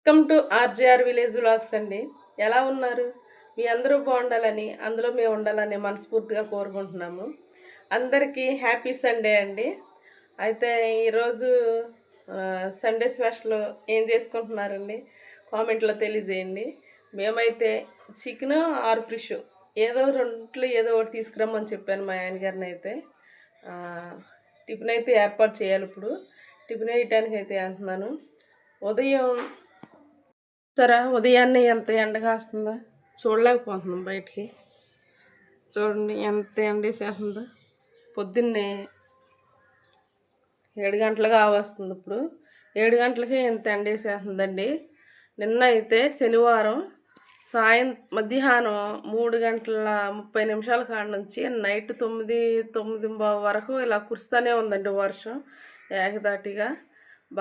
Welcome to RJR village vlogs అండి. ఎలా ఉన్నారు? మీ అందరూ బాగుండాలని, అందులో మేము ఉండాలని మనస్ఫూర్తిగా కోరుకుంటున్నాము. అందరికీ హ్యాపీ సండే అండి. అయితే ఈరోజు సండే స్పెషల్ ఏం చేసుకుంటున్నారండి కామెంట్లో తెలియజేయండి. మేమైతే చికెన్ ఆర్ ఫిష్ ఏదో రెండిట్లో ఏదో ఒకటి తీసుకురమ్మని చెప్పాను మా ఆయన గారిని. అయితే టిఫిన్ అయితే ఏర్పాటు చేయాలి. ఇప్పుడు టిఫిన్ వేయటానికి అయితే వెళ్తున్నాను. ఉదయాన్నే ఎంత ఎండగా వస్తుందో చూడలేకపోతున్నాం. బయటికి చూడండి ఎంత ఎండేసేస్తుందో. పొద్దున్నే 7 గంటలుగా వస్తుంది. ఇప్పుడు 7 గంటలకే ఎంత ఎండేసేస్తుందండి. నిన్న అయితే శనివారం మధ్యాహ్నం 3:30 కాడ నుంచి నైట్ 9 వరకు ఇలా కురుస్తూనే ఉందండి వర్షం. ఏకదాటిగా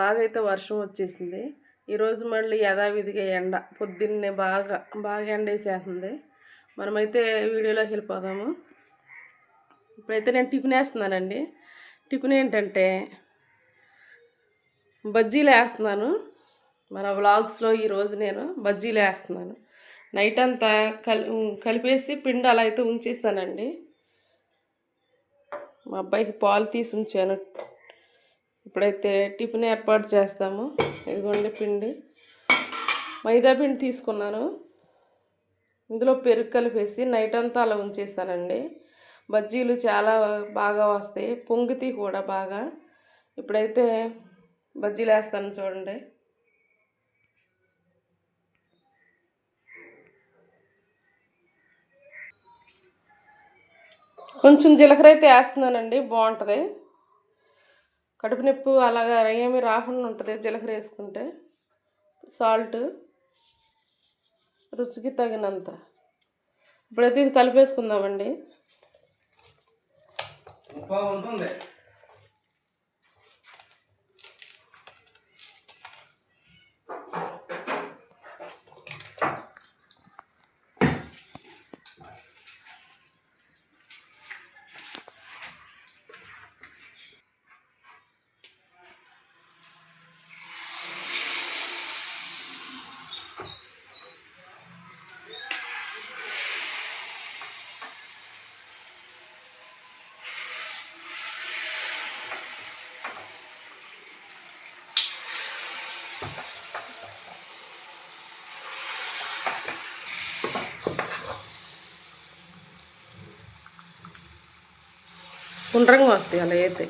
బాగా అయితే వర్షం వచ్చేసింది. ఈరోజు మళ్ళీ యథావిధిగా ఎండ పొద్దున్నే బాగా ఎండేసేస్తుంది. మనమైతే వీడియోలోకి వెళ్ళిపోదాము. ఇప్పుడైతే నేను టిఫిన్ వేస్తున్నానండి. టిఫిన్ ఏంటంటే బజ్జీలు వేస్తున్నాను. మన వ్లాగ్స్లో ఈరోజు నేను బజ్జీలు వేస్తున్నాను. నైట్ అంతా కలిపేసి పిండి అలా అయితే ఉంచేస్తానండి. మా అబ్బాయికి పాలు తీసి ఉంచాను. ఇప్పుడైతే టిఫిన్ ఏర్పాటు చేస్తాము. ఇదిగోండి పిండి, మైదా పిండి తీసుకున్నాను. ఇందులో పెరుగు కలిపేసి నైట్ అంతా అలా ఉంచేస్తానండి. బజ్జీలు చాలా బాగా వస్తాయి, పొంగితి కూడా బాగా. ఇప్పుడైతే బజ్జీలు వేస్తాను చూడండి. కొంచెం జీలకర్ర అయితే వేస్తున్నానండి, బాగుంటుంది. కడుపు నొప్పి అలాగా ఏమీ రాకుండా ఉంటుంది జీలకర్ర వేసుకుంటే. సాల్ట్ రుచికి తగినంత. ఇప్పుడైతే ఇది కలిపేసుకుందామండి. గుండ్రంగా వస్తాయి అలా అయితే.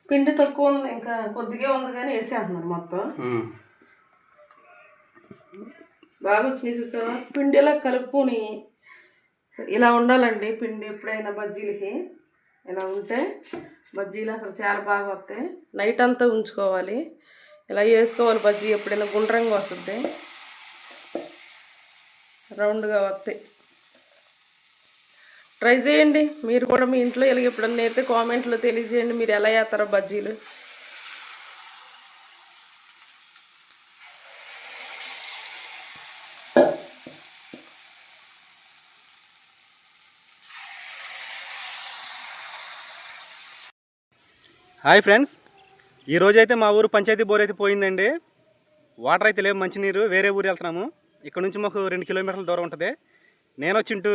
పిండి తక్కువ ఉంది, ఇంకా కొద్దిగా ఉంది కానీ వేసేస్తున్నారు మొత్తం. బాగా వచ్చినాయి చూసావా? పిండి ఇలా కలుపుకొని ఇలా ఉండాలండి. పిండి ఎప్పుడైనా బజ్జీలకి ఇలా ఉంటే బజ్జీలు అసలు చాలా బాగా వస్తాయి. నైట్ అంతా ఉంచుకోవాలి, ఇలా వేసుకోవాలి. బజ్జీ ఎప్పుడైనా గుండ్రంగా వస్తుంది, రౌండ్గా వస్తాయి. ట్రై చేయండి మీరు కూడా మీ ఇంట్లో. ఇలా ఎప్పుడన్నా అయితే కామెంట్లో తెలియజేయండి మీరు ఎలా చేస్తారో బజ్జీలు. హాయ్ ఫ్రెండ్స్, ఈరోజైతే మా ఊరు పంచాయతీ బోర్ అయితే పోయిందండి. వాటర్ అయితే లేవు, మంచినీరు. వేరే ఊరు వెళ్తున్నాము. ఇక్కడ నుంచి మాకు 2 కిలోమీటర్ల దూరం ఉంటుంది. నేను వచ్చింటూ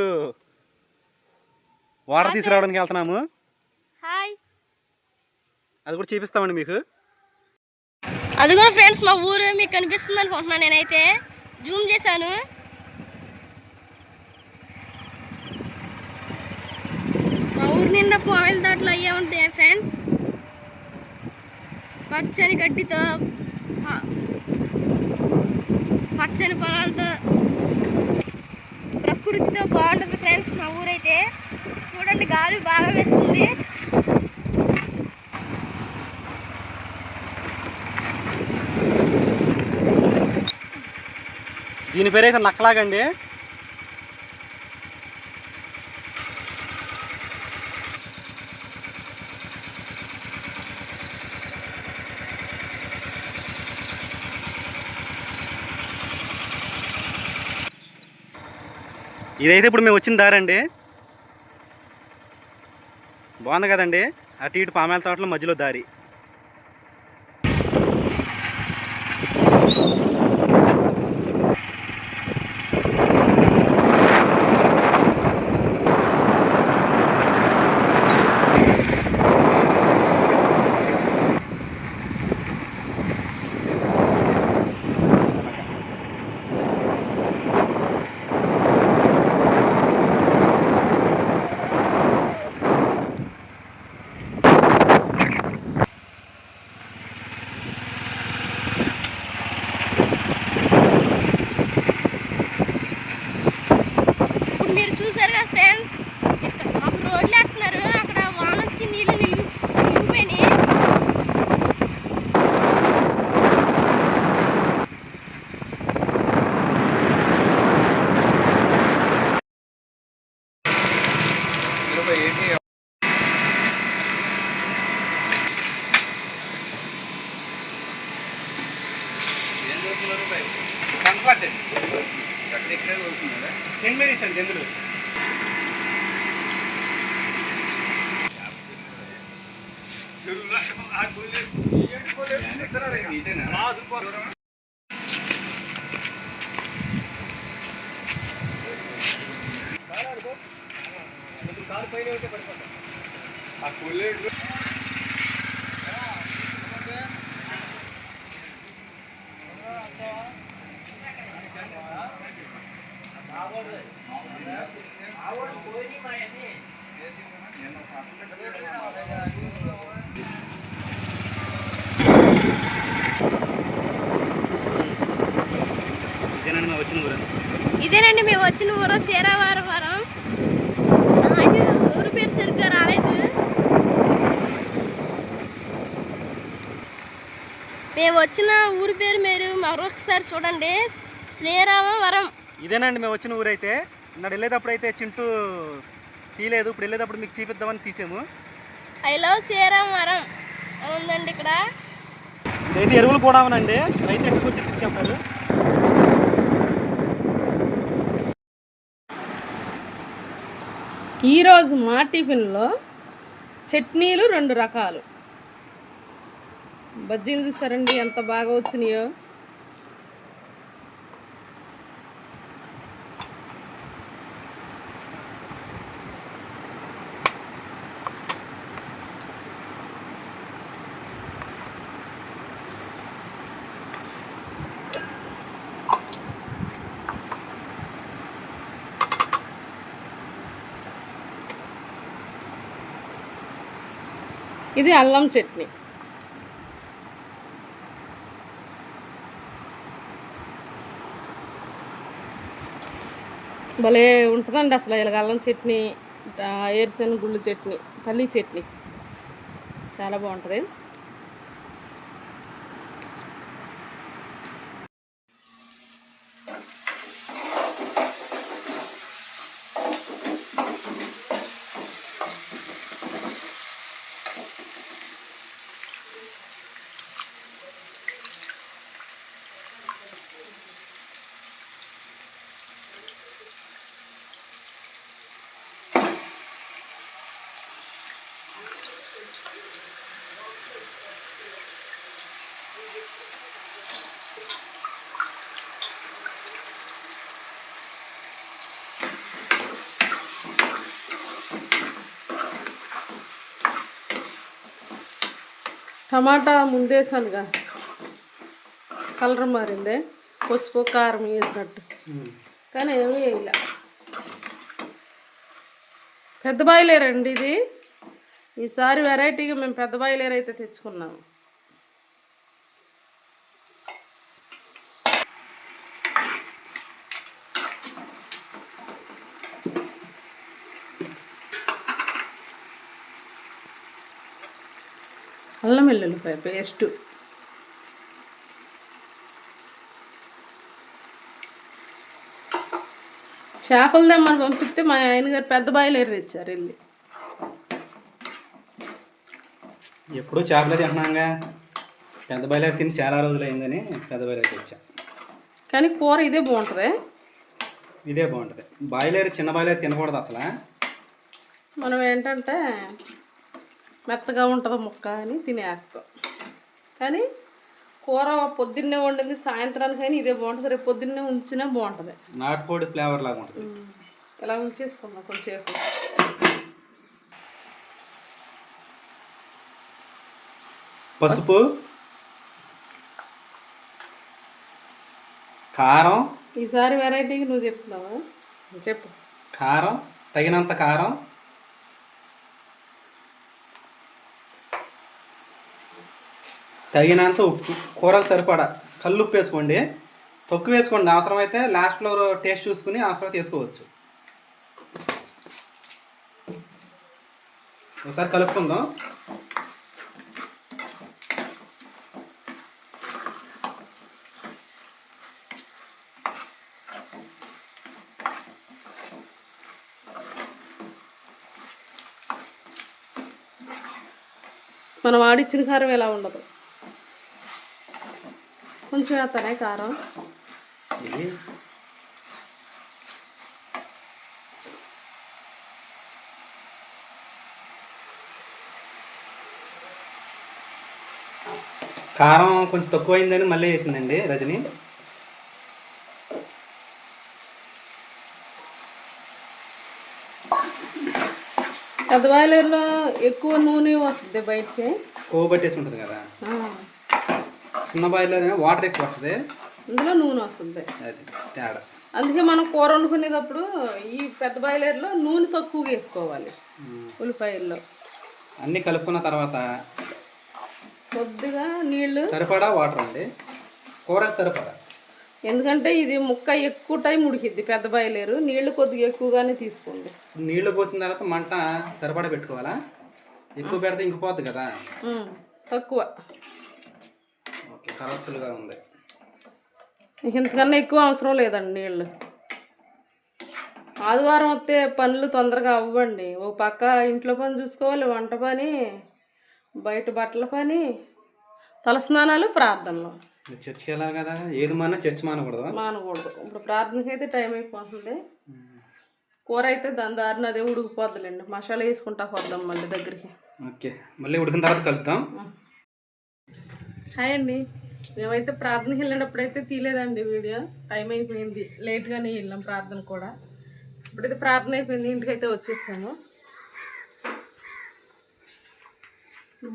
వాటర్ తీసుకురావడానికి వెళ్తున్నాము. అది కూడా చూపిస్తామండి మీకు. అది కూడా ఫ్రెండ్స్ మా ఊరు మీకు కనిపిస్తుంది అనుకుంటున్నాను. నేనైతే జూమ్ చేశాను. మా ఊరు నిండా పాయల దాట్లు అయ్యే ఉంటాయి ఫ్రెండ్స్. పచ్చని గడ్డితో, పచ్చని పొలాలతో, ప్రకృతితో బాగుంటుంది ఫ్రెండ్స్ మా ఊరైతే. చూడండి గాలి బాగా వేస్తుంది. దీని పేరైతే నక్కలాగండి. ఇదైతే ఇప్పుడు మేము వచ్చిన దారండి. బాగుంది కదండి, అటు ఇటు పామాయిల తోటలో మధ్యలో దారి. ఇప్పుడు మీరు చూసారు కదా ఫ్రెండ్స్, మాకు రోడ్లు వేస్తున్నారు. అక్కడ వాన వచ్చి నీళ్ళు నిలిగిపోయినాయి. సెంట్ మేరీస్ అండి ఎందులో. ఇదేనండి మేము వచ్చిన ఊరు. ఇదేనండి మేము వచ్చిన ఊరు శేరావరం. అయితే ఊరు పేరు సరిగ్గా రాలేదు. మేము వచ్చిన ఊరి పేరు మీరు మరొకసారి చూడండి, శ్రీరామవరం. ఇదేనండి మేము వచ్చిన ఊరైతే. నాడు వెళ్ళేటప్పుడు అయితే చింటూ తీయలేదు, ఇప్పుడు వెళ్ళేటప్పుడు మీకు చూపిద్దామని తీసాము. ఐ లవ్ శ్రీరామవరం ఉందండి ఇక్కడ. ఇదైతే ఎరువులు కూడా అవునండి, రైతులు ఎక్కువ వచ్చి తీసుకెళ్తారు. ఈరోజు మా టిఫిన్లో చట్నీలు 2 రకాలు. బజ్జీలు చూసారండి ఎంత బాగా వచ్చినాయో. ఇది అల్లం చట్నీ. భలే ఉంటుందండి అసలు ఇలాగ అల్లం చట్నీ, ఏరుశనగ గుళ్ళు చట్నీ, పల్లీ చట్నీ చాలా బాగుంటుంది. టమాటా ముందేసానుగా కలర్ మారిందే, పసుపు కారం వేసినట్టు, కానీ ఏమీ వేయలే. పెద్ద బాయిలేరండి ఇది. ఈసారి వెరైటీగా మేము పెద్ద బాయిలేరు అయితే తెచ్చుకున్నాము. అల్లం వెల్లుల్లిపాయ పేస్టు, చేపలు తెమ్మని పంపిస్తే మా ఆయనగారు పెద్ద బాయిలేరు తెచ్చారు వెళ్ళి. ఎప్పుడూ చేపలే తింటున్నాగా, పెద్ద బాయిలర్ తిని చాలా రోజులు అయిందని పెద్ద బాయిలర్ తెచ్చా. కానీ కూర ఇదే బాగుంటుంది. ఇదే బాగుంటుంది. బాయిలర్ చిన్న బాయిలర్ తినకూడదు అసలు. మనం ఏంటంటే మెత్తగా ఉంటుంది ముక్క అని తినేస్తాం. కానీ కూర పొద్దున్నే వండింది సాయంత్రానికి అయినా ఇదే బాగుంటుంది. రేపు పొద్దున్నే ఉంచినా బాగుంటుంది. నాటుకోడి ఫ్లేవర్ లాగా ఉంటుంది. ఇలా ఉంచేసుకుందాం కొంచెంసేపు. పసుపు, కారం. ఈసారి వెరైటీకి నువ్వు చెప్తున్నావా? చెప్పు. కారం, తగినంత కారం, తగినంత ఉప్పు, కూరకు సరిపడా కల్లుప్పు వేసుకోండి. తక్కువ వేసుకోండి, అవసరమైతే లాస్ట్లో టేస్ట్ చూసుకుని అవసరమైతే వేసుకోవచ్చు. ఒకసారి కలుపుకుందాం. మనం ఆడిచ్చిన కారం ఎలా ఉండదు, కొంచెం వేస్తానే కారం. ఇది కారం కొంచెం తక్కువైందని మళ్ళీ వేసిందండి రజని. పెద్ద బాయిలర్లో ఎక్కువ నూనె వస్తుంది బయటికి, కొవ్వు పట్టేసి ఉంటుంది కదా. చిన్న బాయిలర్ వాటర్ ఎక్కువ వస్తుంది, ఇందులో నూనె వస్తుంది. అది తేడా. అందుకే మనం కూర వండుకునేటప్పుడు ఈ పెద్ద బాయిలర్లో నూనె తక్కువగా వేసుకోవాలి. ఉల్లిపాయల్లో అన్నీ కలుపుకున్న తర్వాత కొద్దిగా నీళ్లు సరిపడా వాటర్ అండి, కూరకు సరిపడా. ఎందుకంటే ఇది ముక్క ఎక్కువ టైం ఉడికిద్ది పెద్ద బాయిలేరు. నీళ్లు కొద్దిగా ఎక్కువగానే తీసుకోండి. నీళ్లు పోసిన తర్వాత మంట సరిపడా పెట్టుకోవాలా? ఎక్కువ పెడితే ఇంకిపోద్ది కదా. తక్కువ. ఓకే, కలర్ఫుల్గా ఉంది. ఇంతకన్నా ఎక్కువ అవసరం లేదండి నీళ్ళు. ఆదివారం వస్తే పనులు తొందరగా అవ్వండి. ఒక పక్క ఇంట్లో పని చూసుకోవాలి, వంట పని, బయట బట్టల పని, తలస్నానాలు, ప్రార్థనలు. చర్చికి వెళ్ళాలి కదా, ఏది మానా చర్చి మానకూడదు. ఇప్పుడు ప్రార్థనకి అయితే టైం అయిపోతుంది. కూర అయితే దాని దారిన అదే ఉడికిపోద్దులేండి. మసాలా వేసుకుంటా పోద్దాం మళ్ళీ దగ్గరికి. ఓకే, మళ్ళీ ఉడికిన తర్వాత కలుపుతాం. హాయ్ అండి. మేమైతే ప్రార్థనకి వెళ్ళినప్పుడైతే తీయలేదండి వీడియో, టైం అయిపోయింది. లేట్గానే వెళ్ళాం ప్రార్థన కూడా. ఇప్పుడైతే ప్రార్థన అయిపోయింది, ఇంటికైతే వచ్చేసాము.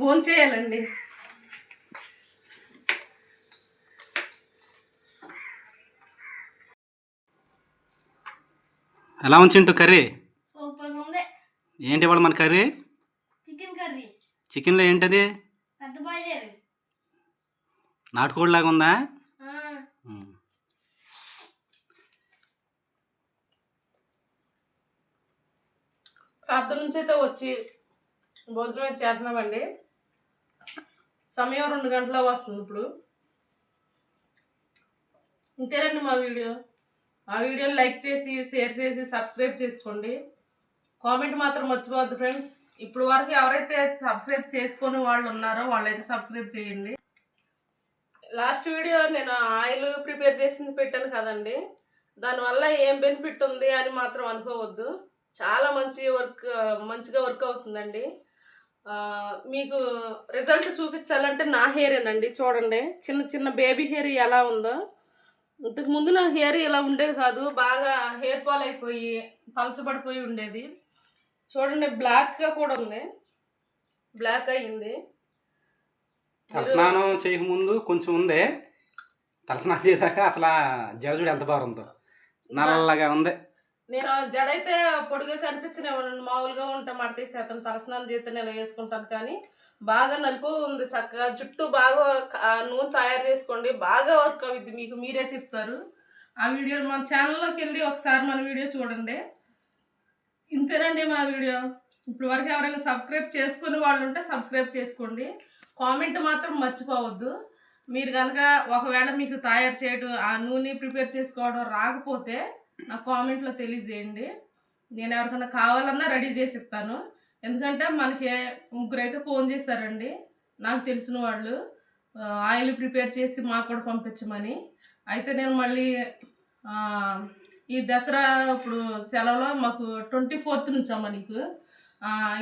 భోజనం చేయాలండి. ఎలా ఉంచింటు కర్రీ? సూపర్గా ఉంది. ఏంటి ఇవాళ మన కర్రీ? Chicken curry. చికెన్లో ఏంటది? పెద్ద బాయిలర్. నాటుకోడిలాగా ఉందా? ప్రార్థన నుంచి అయితే వచ్చి భోజనం అయితే చేస్తున్నామండి. సమయం 2 గంటల వస్తుంది ఇప్పుడు. ఇంతేనండి మా వీడియో. ఆ వీడియోని లైక్ చేసి, షేర్ చేసి, సబ్స్క్రైబ్ చేసుకోండి. కామెంట్ మాత్రం మర్చిపోవద్దు ఫ్రెండ్స్. ఇప్పుడు వరకు ఎవరైతే సబ్స్క్రైబ్ చేసుకొని వాళ్ళు ఉన్నారో వాళ్ళైతే సబ్స్క్రైబ్ చేయండి. లాస్ట్ వీడియో నేను ఆయిల్ ప్రిపేర్ చేసింది పెట్టాను కదండి, దానివల్ల ఏం బెనిఫిట్ ఉంది అని మాత్రం అనుకోవద్దు. చాలా మంచిగా వర్క్ అవుతుందండి. మీకు రిజల్ట్ చూపించాలంటే నా హెయిరేనండి. చూడండి, చిన్న చిన్న బేబీ హెయిర్ ఎలా ఉందో. ఇంతకుముందు నా హెయిర్ ఇలా ఉండేది కాదు, బాగా హెయిర్ ఫాల్ అయిపోయి పలచబడిపోయి ఉండేది. చూడండి, బ్లాక్గా కూడా ఉంది, బ్లాక్ అయ్యింది. తలస్నానం చేయకముందు కొంచెం ఉందే, తలస్నానం చేశాక అసలు జడజుడు ఎంత బాగుందో, నల్లగా ఉంది. నేను జడైతే పొడిగా కనిపించలేమనండి, మామూలుగా ఉంటా మడతీసి అతను తలస్నానం చేస్తే నేను వేసుకుంటాను. కానీ బాగా నలుపు ఉంది, చక్కగా జుట్టు బాగా నూనె తయారు చేసుకోండి, బాగా వర్క్ అవుద్ది. మీకు మీరే చెప్తారు. ఆ వీడియో మన ఛానల్లోకి వెళ్ళి ఒకసారి మన వీడియో చూడండి. ఇంతేనండి మా వీడియో. ఇప్పుడు వరకు ఎవరైనా సబ్స్క్రైబ్ చేసుకుని వాళ్ళు ఉంటే సబ్స్క్రైబ్ చేసుకోండి. కామెంట్ మాత్రం మర్చిపోవద్దు. మీరు కనుక ఒకవేళ మీకు తయారు చేయడం, ఆ నూనె ప్రిపేర్ చేసుకోవడం రాకపోతే నాకు కామెంట్లో తెలియజేయండి. నేను ఎవరికైనా కావాలన్నా రెడీ చేసి ఇస్తాను. ఎందుకంటే మనకి 3 అయితే ఫోన్ చేశారండి నాకు తెలిసిన వాళ్ళు, ఆయిల్ ప్రిపేర్ చేసి మాకు కూడా పంపించమని. అయితే నేను మళ్ళీ ఈ దసరా ఇప్పుడు సెలవులో మాకు 24th నుంచి అమ్మ నీకు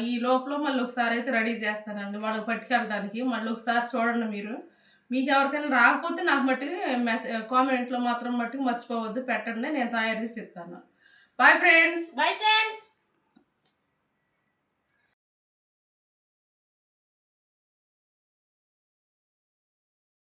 ఈ లోపల మళ్ళీ ఒకసారి అయితే రెడీ చేస్తానండి వాళ్ళకి పట్టుకెళ్ళడానికి. మళ్ళీ ఒకసారి చూడండి మీరు. మీకు ఎవరికైనా రాకపోతే నాకు మట్టుకు కామెంట్లో మాత్రం మట్టుకు మర్చిపోవద్దు, పెట్టండి, నేను తయారు చేసి ఇస్తాను. Boy friends.